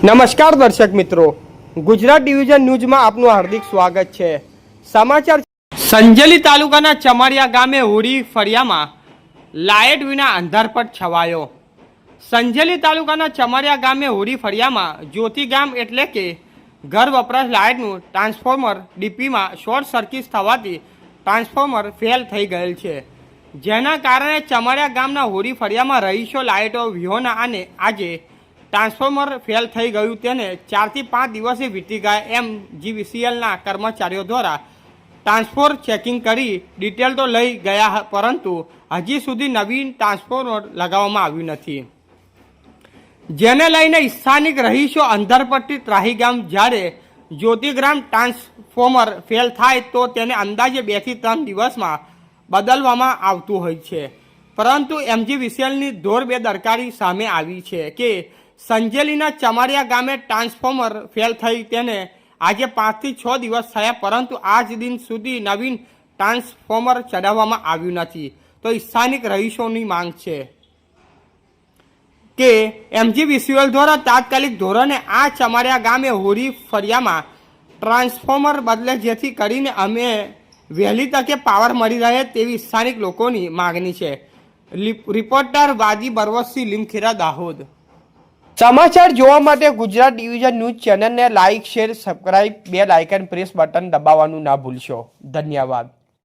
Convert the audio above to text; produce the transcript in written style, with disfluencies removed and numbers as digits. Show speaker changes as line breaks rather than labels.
નમસ્કાર દર્શક મિત્રો, ગુજરાત ડિવિઝન ન્યૂઝમાં આપનું હાર્દિક સ્વાગત છે। સમાચાર સંજેલી તાલુકાના ચમારિયા ગામે હોળી ફળિયામાં લાઇટ વિના અંધારપટ છવાયો। સંજેલી તાલુકાના ચમારિયા ગામે હોળી ફળિયામાં જ્યોતિ ગામ એટલે કે ઘર વપરાશ લાઇટનું ટ્રાન્સફોર્મર ડીપીમાં શોર્ટ સર્કિટ થવાથી ટ્રાન્સફોર્મર ફેલ થઈ ગયેલ છે, જેના કારણે ચમારિયા ગામના હોળી ફળિયામાં રહીશો લાઇટો વિહોણા અને આજે ટ્રાન્સફોર્મર ફેલ થઈ ગયું તેને 4 થી 5 દિવસે વીતી ગયા એમ જીવીસીએલના કર્મચારીઓ દ્વારા ટ્રાન્સફોર્મર ચેકિંગ કરી ડિટેલ તો લઈ ગયા, પરંતુ હજી સુધી નવીન ટ્રાન્સફોર્મર લગાવવામાં આવ્યું નથી, જેને લઈને સ્થાનિક રહીશો અંધારપટ્ટી ત્રાહીગામ જ્યારે જ્યોતિગ્રામ ટ્રાન્સફોર્મર ફેલ થાય તો તેને અંદાજે 2 થી 3 દિવસમાં બદલવામાં આવતું હોય છે, પરંતુ એમજીવીસીએલની ધોર બેદરકારી સામે આવી છે કે સંજેલીના ચમારિયા ગામે ટ્રાન્સફોર્મર ફેલ થઈ તેને આજે 5 થી 6 દિવસ થયા, પરંતુ આજ દિન સુધી નવીન ટ્રાન્સફોર્મર ચડાવવામાં આવ્યું નથી। તો સ્થાનિક રહીશોની માંગ છે કે એમજીવીસીએલ દ્વારા તાત્કાલિક ધોરણે આ ચમારિયા ગામે હોળી ફળિયામાં ટ્રાન્સફોર્મર બદલે, જેથી કરીને અમે વહેલી તકે પાવર મળી રહે તેવી સ્થાનિક લોકોની માગણી છે। રિપોર્ટર વાદી બરવસી, લીમખેડા, દાહોદ। સમાચાર જોવા માટે ગુજરાત ડિવિઝન ન્યૂઝ ચેનલને like, share, subscribe, bell icon press button દબાવવાનું ના ભૂલશો। ધન્યવાદ।